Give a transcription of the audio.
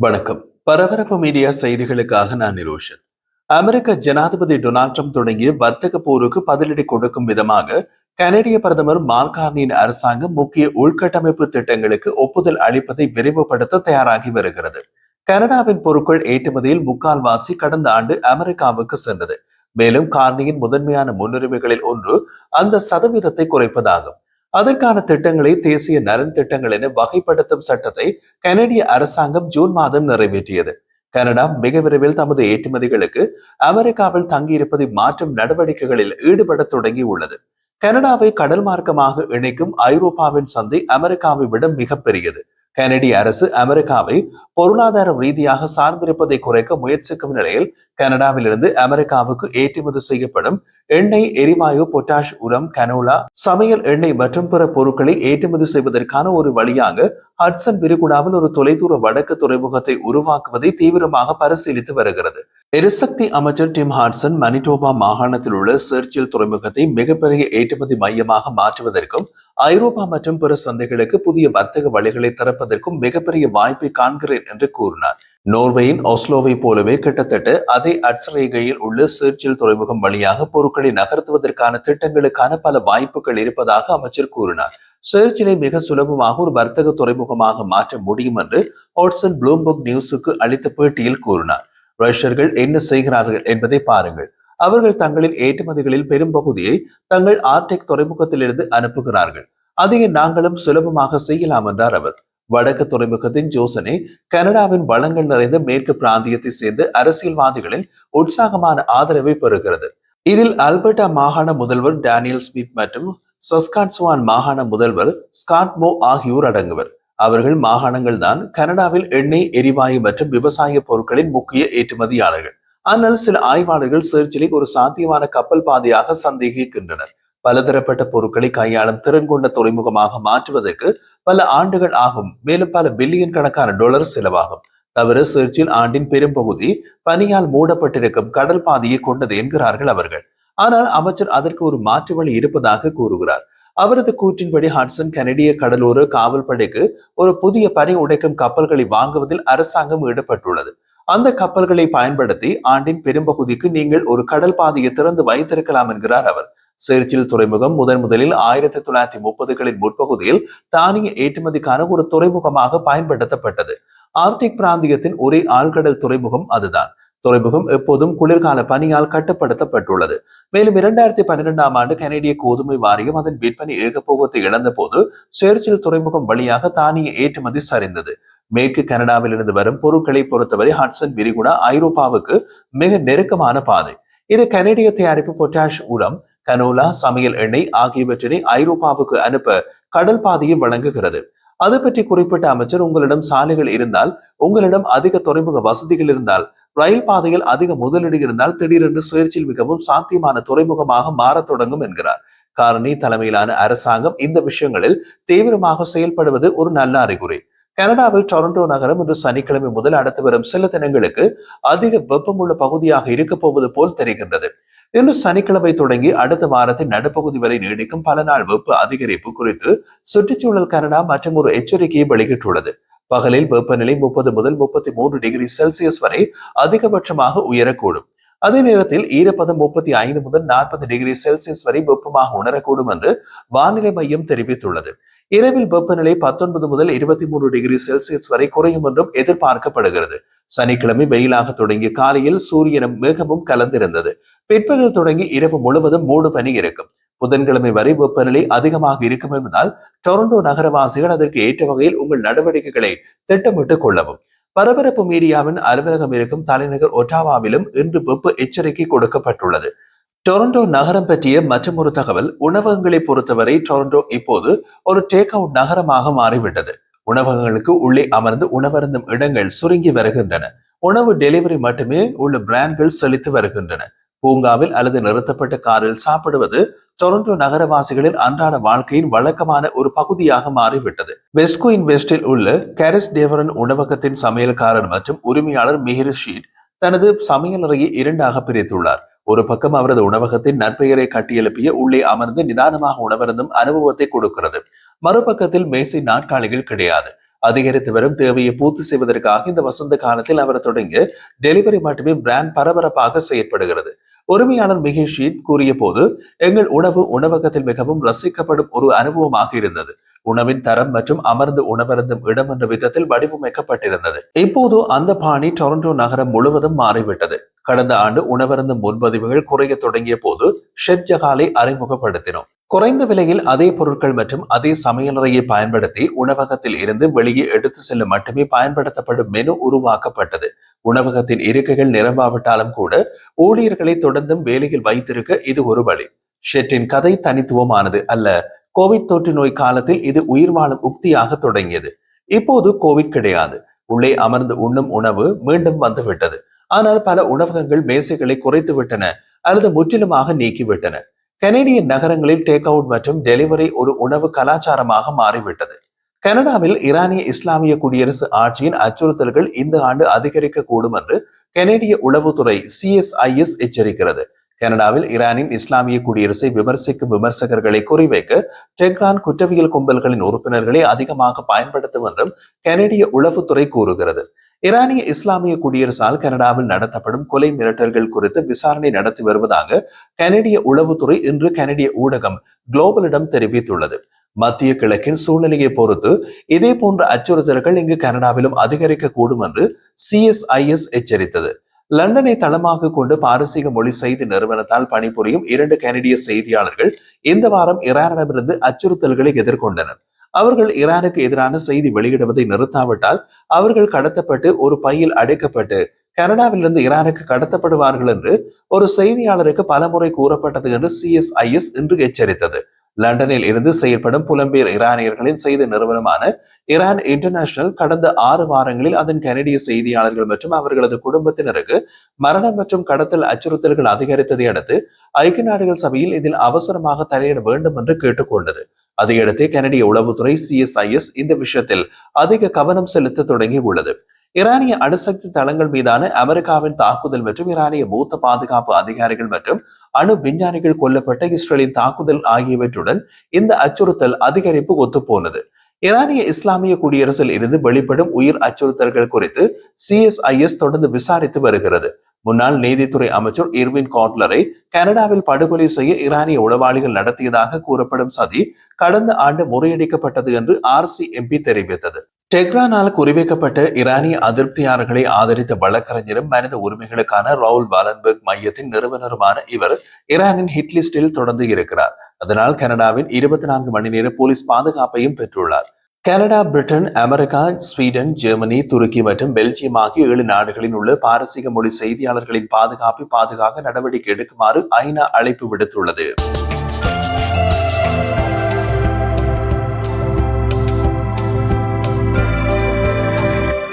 வணக்கம். பரபரப்பு மீடியா செய்திகளுக்காக நான் நிரோஷன். அமெரிக்க ஜனாதிபதி டொனால்ட் ட்ரம்ப் தொடங்கிய வர்த்தக போருக்கு பதிலடி கொடுக்கும் விதமாக கனடிய பிரதமர் மார்கார்னியின் அரசாங்கம் முக்கிய உள்கட்டமைப்பு திட்டங்களுக்கு ஒப்புதல் அளிப்பதை விரைவுபடுத்த தயாராகி வருகிறது. கனடாவின் பொருட்கள் ஏற்றுமதியில் முக்கால்வாசி கடந்த ஆண்டு அமெரிக்காவுக்கு சென்றது. மேலும் கார்னியின் முதன்மையான முன்னுரிமைகளில் ஒன்று அந்த சதவீதத்தை குறைப்பதாகும். அதற்கான திட்டங்களை தேசிய நலன் திட்டங்கள் என வகைப்படுத்தும் சட்டத்தை கனடிய அரசாங்கம் ஜூன் மாதம் நிறைவேற்றியது. கனடா மிக விரைவில் தமது ஏற்றுமதிகளுக்கு அமெரிக்காவில் தங்கியிருப்பதை மாற்றும் நடவடிக்கைகளில் ஈடுபட தொடங்கி உள்ளது. கனடாவை கடல் மார்க்கமாக இணைக்கும் ஐரோப்பாவின் சந்தை அமெரிக்காவை விட மிகப்பெரியது. கனடிய அரசு அமெரிக்காவை பொருளாதார ரீதியாக சார்ந்திருப்பதை குறைக்க முயற்சிக்கும் நிலையில் கனடாவிலிருந்து அமெரிக்காவுக்கு ஏற்றுமதி செய்யப்படும் எண்ணெய், எரிவாயு, பொட்டாஷ், உரம், கனோலா, சமையல் எண்ணெய் மற்றும் பிற பொருட்களை ஏற்றுமதி செய்வதற்கான ஒரு வழியாக ஹட்சன் விரிகுடாவில் ஒரு தொலைதூர வடக்கு துறைமுகத்தை உருவாக்குவதை தீவிரமாக பரிசீலித்து வருகிறது. எரிசக்தி அமைச்சர் டிம் ஹாட்சன் மனிடோபா மாகாணத்தில் உள்ள சேர்ச்சில் துறைமுகத்தை மிகப்பெரிய ஏற்றுமதி மையமாக மாற்றுவதற்கும் ஐரோப்பா மற்றும் பிற சந்தைகளுக்கு புதிய வர்த்தக வழிகளை திறப்பதற்கும் மிகப்பெரிய வாய்ப்பை காண்கிறேன் என்று கூறினார். நோர்வேயின் ஒஸ்லோவை போலவே கிட்டத்தட்ட அதே அட்சரேகையில் உள்ள சேர்ச்சில் துறைமுகம் வழியாக பொருட்களை நகர்த்துவதற்கான திட்டங்களுக்கான பல வாய்ப்புகள் இருப்பதாக அமைச்சர் கூறினார். சேர்ச்சிலை மிக சுலபமாக ஒரு வர்த்தக துறைமுகமாக மாற்ற முடியும் என்று ஹாட்சன் ப்ளூம்பர்க் நியூஸுக்கு அளித்த பேட்டியில் கூறினார். ரஷ்யர்கள் என்ன செய்கிறார்கள் என்பதை பாருங்கள். அவர்கள் தங்களின் ஏற்றுமதிகளில் பெரும் பகுதியை தங்கள் ஆர்டெக் துறைமுகத்திலிருந்து அனுப்புகிறார்கள். அதையே நாங்களும் சுலபமாக செய்யலாம் என்றார் அவர். வடக்கு துறைமுகத்தின் யோசனை கனடாவின் வளங்கள் நிறைந்த மேற்கு பிராந்தியத்தை சேர்ந்த அரசியல்வாதிகளின் உற்சாகமான ஆதரவை பெறுகிறது. இதில் அல்பர்டா மாகாண முதல்வர் டேனியல் ஸ்மித் மற்றும் சஸ்காட்சுவான் மாகாண முதல்வர் ஸ்காட்மோ ஆகியோர் அடங்குவர். அவர்கள் மாகாணங்கள் தான் கனடாவில் எண்ணெய், எரிவாயு மற்றும் விவசாய பொருட்களின் முக்கிய ஏற்றுமதியாளர்கள். ஆனால் சில ஆய்வாளர்கள் சேர்ச்சிலை ஒரு சாத்தியமான கப்பல் பாதையாக சந்தேகிக்கின்றனர். பலதரப்பட்ட பொருட்களை கையாளும் திறன் கொண்ட துறைமுகமாக மாற்றுவதற்கு பல ஆண்டுகள் ஆகும். மேலும் பல பில்லியன் கணக்கான டாலர் செலவாகும். தவிர சேர்ச்சில் ஆண்டின் பெரும்பகுதி பனியால் மூடப்பட்டிருக்கும் கடல் பாதையை கொண்டது என்கிறார்கள் அவர்கள். ஆனால் அமைச்சர் அதற்கு ஒரு மாற்று வழி இருப்பதாக கூறுகிறார். அவரது கூற்றின்படி ஹட்சன் கனடிய கடலோர காவல் படைக்கு ஒரு புதிய பனி உடைக்கும் கப்பல்களை வாங்குவதில் அரசாங்கம் ஈடுபட்டுள்ளது. அந்த கப்பல்களை பயன்படுத்தி ஆண்டின் பெரும்பகுதிக்கு நீங்கள் ஒரு கடல் பாதையை திறந்து வைத்திருக்கலாம் என்கிறார் அவர். சேர்ச்சில் துறைமுகம் முதலில் 1930களின் முற்பகுதியில் தானிய ஏற்றுமதிக்கான ஒரு துறைமுகமாக பயன்படுத்தப்பட்டது. ஆர்டிக் பிராந்தியத்தின் ஒரே ஆழ்கடல் துறைமுகம் அதுதான். துறைமுகம் எப்போதும் குளிர்கால பனியால் கட்டுப்படுத்தப்பட்டுள்ளது. மேலும் 2012ஆம் ஆண்டு கனடிய கோதுமை வாரியம் அதன் விற்பனை ஏகபோகத்தை இழந்த போது சேர்ச்சில் துறைமுகம் வழியாக தானிய ஏற்றுமதி சரிந்தது. மேற்கு கனடாவில் இருந்து வரும் பொருட்களை பொறுத்தவரை ஹட்சன் விரிகுடா ஐரோப்பாவுக்கு மிக நெருக்கமான பாதை. இது கனடிய தயாரிப்பு பொட்டாஷ், உரம், கனோலா, சமையல் எண்ணெய் ஆகியவற்றினை ஐரோப்பாவுக்கு அனுப்ப கடல் பாதையை வழங்குகிறது. அது பற்றி குறிப்பிட்ட அமைச்சர், உங்களிடம் சாலைகள் இருந்தால், உங்களிடம் அதிக துறைமுக வசதிகள் இருந்தால், ரயில் பாதையில் அதிக முதலீடு இருந்தால் திடீரென்று சுயேட்சையில் மிகவும் சாத்தியமான துறைமுகமாக மாறத் தொடங்கும் என்கிறார். கார்னி தலைமையிலான அரசாங்கம் இந்த விஷயங்களில் தீவிரமாக செயல்படுவது ஒரு நல்ல அறிகுறி. கனடாவில் டொரண்டோ நகரம் இன்று சனிக்கிழமை முதல் அடுத்து வரும் சில தினங்களுக்கு அதிக வெப்பமுள்ள பகுதியாக இருக்க போவது போல் தெரிகின்றது. இன்று சனிக்கிழமை தொடங்கி அடுத்த வாரத்தின் நடுப்பகுதி வரை நீடிக்கும் பல நாள் வெப்ப அதிகரிப்பு குறித்து சுற்றுச்சூழல் கனடா மற்றும் ஒரு எச்சரிக்கையை வெளியிட்டுள்ளது. பகலில் வெப்பநிலை 30 முதல் 33 டிகிரி செல்சியஸ் வரை அதிகபட்சமாக உயரக்கூடும். அதே நேரத்தில் ஈரப்பதம் 35 முதல் 40 டிகிரி செல்சியஸ் வரை வெப்பமாக உணரக்கூடும் என்று வானிலை மையம் தெரிவித்துள்ளது. இரவில் வெப்பநிலை 19 முதல் 23 டிகிரி செல்சியஸ் வரை குறையும் என்றும் எதிர்பார்க்கப்படுகிறது. சனிக்கிழமை வெயிலாக தொடங்கிய காலையில் சூரியனும் மேகமும் கலந்திருந்தது. பிற்பகல் தொடங்கி இரவு முழுவதும் மூடு பனி இருக்கும். புதன்கிழமை வரை வெப்பநிலை அதிகமாக இருக்கும் என்பதால் டொரண்டோ நகரவாசிகள் அதற்கு ஏற்ற வகையில் உங்கள் நடவடிக்கைகளை திட்டமிட்டுக் கொள்ளவும். பரபரப்பு மீடியாவின் அலுவலகம் இருக்கும் தலைநகர் ஒட்டாவாவிலும் இன்று வெப்ப எச்சரிக்கை கொடுக்கப்பட்டுள்ளது. டொரண்டோ நகரம் பற்றிய மற்றொரு தகவல், உணவகங்களை பொறுத்தவரை டொரண்டோ இப்போது ஒரு டேக் அவுட் நகரமாக மாறிவிட்டது. உணவகங்களுக்கு உள்ளே அமர்ந்து உணவருந்தும் இடங்கள் சுருங்கி வருகின்றன. உணவு டெலிவரி மட்டுமே உள்ள பிராண்ட்கள் செலுத்தி வருகின்றன. பூங்காவில் அல்லது நிறுத்தப்பட்ட காரில் சாப்பிடுவது டொரண்டோ நகரவாசிகளின் அன்றாட வாழ்க்கையின் வழக்கமான ஒரு பகுதியாக மாறிவிட்டது. வெஸ்ட்குயின் வெஸ்டில் உள்ள கேரிஸ் டேவரன் உணவகத்தின் சமையல்காரர் மற்றும் உரிமையாளர் மிஹிர் ஷீட் தனது சமையலறையை இரண்டாக பிரித்துள்ளார். ஒரு பக்கம் அவரது உணவகத்தின் நற்பெயரை கட்டியெழுப்பிய உள்ளே அமர்ந்து நிதானமாக உணவருந்தும் அனுபவத்தை கொடுக்கிறது. மறுபக்கத்தில் மேசை நாற்காலிகள் கிடையாது. அதிகரித்து வரும் தேவையை பூர்த்தி செய்வதற்காக இந்த வசந்த காலத்தில் அவர் தொடங்கிய டெலிவரி மட்டுமே பிராண்ட் பரபரப்பாக செயற்படுகிறது. உரிமையாளர் மிகிஷீன் கூறிய போது, எங்கள் உணவு உணவகத்தில் மிகவும் ரசிக்கப்படும் ஒரு அனுபவமாக இருந்தது. உணவின் தரம் மற்றும் அமர்ந்து உணவருந்தும் இடம் என்ற விதத்தில் வடிவமைக்கப்பட்டிருந்தது. இப்போது அந்த பாணி டொரண்டோ நகரம் முழுவதும் மாறிவிட்டது. கடந்த ஆண்டு உணவருந்தும் முன்பதிவுகள் குறைய தொடங்கிய போது ஷெட்ஜகாலை அறிமுகப்படுத்தினோம். குறைந்த விலையில் அதே பொருட்கள் மற்றும் அதே சமையலறையை பயன்படுத்தி உணவகத்தில் இருந்து வெளியே எடுத்து செல்ல மட்டுமே பயன்படுத்தப்படும் மெனு உருவாக்கப்பட்டது. உணவகத்தின் இருக்கைகள் நிரம்பாவிட்டாலும் கூட ஊழியர்களை தொடர்ந்தும் வேலையில் வைத்திருக்க இது ஒரு வழி. ஷெட்டின் கதை தனித்துவமானது அல்ல. கோவிட் தொற்று நோய் காலத்தில் இது உயிர் வாழும் உக்தியாக தொடங்கியது. இப்போது கோவிட் கிடையாது. உள்ளே அமர்ந்து உண்ணும் உணவு மீண்டும் வந்துவிட்டது. ஆனால் பல உணவகங்கள் மேசைகளை குறைத்து விட்டன அல்லது முற்றிலுமாக நீக்கிவிட்டன. கனேடிய நகரங்களில் டேக் அவுட் மற்றும் டெலிவரி ஒரு உணவு கலாச்சாரமாக மாறிவிட்டது. கனடாவில் ஈரானிய இஸ்லாமிய குடியரசு ஆட்சியின் அச்சுறுத்தல்கள் இந்த ஆண்டு அதிகரிக்க கூடும் என்று கனேடிய உளவுத்துறை CSIS எச்சரிக்கிறது. கனடாவில் ஈரானின் இஸ்லாமிய குடியரசை விமர்சிக்கும் விமர்சகர்களை குறிவைக்க டெஹ்ரான் குற்றவியல் கும்பல்களின் உறுப்பினர்களை அதிகமாக பயன்படுத்தும் என்றும் கனேடிய உளவுத்துறை கூறுகிறது. ஈரானிய இஸ்லாமிய குடியரசால் கனடாவில் நடத்தப்படும் கொலை மிரட்டல்கள் குறித்து விசாரணை நடத்தி வருவதாக கனேடிய உளவுத்துறை இன்று கனேடிய ஊடகம் குளோபலிடம் தெரிவித்துள்ளது. மத்திய கிழக்கின் சூழ்நிலையை பொறுத்து இதே போன்ற அச்சுறுத்தல்கள் இங்கு கனடாவிலும் அதிகரிக்க கூடும் என்று CSIS எச்சரித்தது. லண்டனை தளமாக கொண்டு பாரசீக மொழி செய்தி நிறுவனத்தால் பணிபுரியும் 2 கனடிய செய்தியாளர்கள் இந்த வாரம் ஈரானிடமிருந்து அச்சுறுத்தல்களை எதிர்கொண்டனர். அவர்கள் ஈரானுக்கு எதிரான செய்தி வெளியிடுவதை நிறுத்தாவிட்டால் அவர்கள் கடத்தப்பட்டு ஒரு பையில் அடைக்கப்பட்டு கனடாவிலிருந்து ஈரானுக்கு கடத்தப்படுவார்கள் என்று ஒரு செய்தியாளருக்கு பலமுறை கூறப்பட்டது என்று CSIS இன்று எச்சரித்தது. லண்டனில் இருந்து செயல்படும் புலம்பெயர் ஈரானியர்களின் செய்தி நிறுவனமான ஈரான் இன்டர்நேஷனல் கடந்த 6 வாரங்களில் அதன் கனடிய செய்தியாளர்கள் மற்றும் அவர்களது குடும்பத்தினருக்கு மரணம் மற்றும் கடத்தல் அச்சுறுத்தல்கள் அதிகரித்ததை அடுத்து ஐக்கிய நாடுகள் சபையில் இதில் அவசரமாக தலையிட வேண்டும் என்று கேட்டுக்கொண்டது. அதையடுத்து கனடிய உளவுத்துறை CSIS இந்த விஷயத்தில் அதிக கவனம் செலுத்த தொடங்கி உள்ளது. ஈரானிய அணுசக்தி தளங்கள் மீதான அமெரிக்காவின் தாக்குதல் மற்றும் ஈரானிய மூத்த பாதுகாப்பு அதிகாரிகள் மற்றும் அணு விஞ்ஞானிகள் கொல்லப்பட்ட இஸ்ரேலின் தாக்குதல் ஆகியவற்றுடன் இந்த அச்சுறுத்தல் அதிகரிப்பு ஒத்துப்போனது. ஈரானிய இஸ்லாமிய குடியரசில் இருந்து வெளிப்படும் உயிர் அச்சுறுத்தல்கள் குறித்து CSIS தொடர்ந்து விசாரித்து வருகிறது. முன்னாள் நீதித்துறை அமைச்சர் இர்வின் காட்லரை கனடாவில் படுகொலை செய்ய ஈரானிய உளவாளிகள் நடத்தியதாக கூறப்படும் சதி கடந்த ஆண்டு முறியடிக்கப்பட்டது என்று RCMP தெரிவித்தது. டெஹ்ரானால் குறிவைக்கப்பட்ட ஈரானிய அதிருப்தியாளர்களை ஆதரித்த வழக்கறிஞரும் மனித உரிமைகளுக்கான ரவுல் வாலன்பர்க் மையத்தின் நிறுவனருமான இவர் ஈரானின் ஹிட் லிஸ்டில் தொடர்ந்து இருக்கிறார். அதனால் கனடாவின் 24 மணி நேர போலீஸ் பாதுகாப்பையும் பெற்றுள்ளார். Canada, Britain, America, Sweden, Germany, துருக்கி மற்றும் பெல்ஜியம் ஆகிய 7 நாடுகளில் உள்ள பாரசீக மொழி செய்தியாளர்களின் பாதுகாப்பை பாதுகாக்க நடவடிக்கை எடுக்குமாறு ஐநா அழைப்பு விடுத்துள்ளது.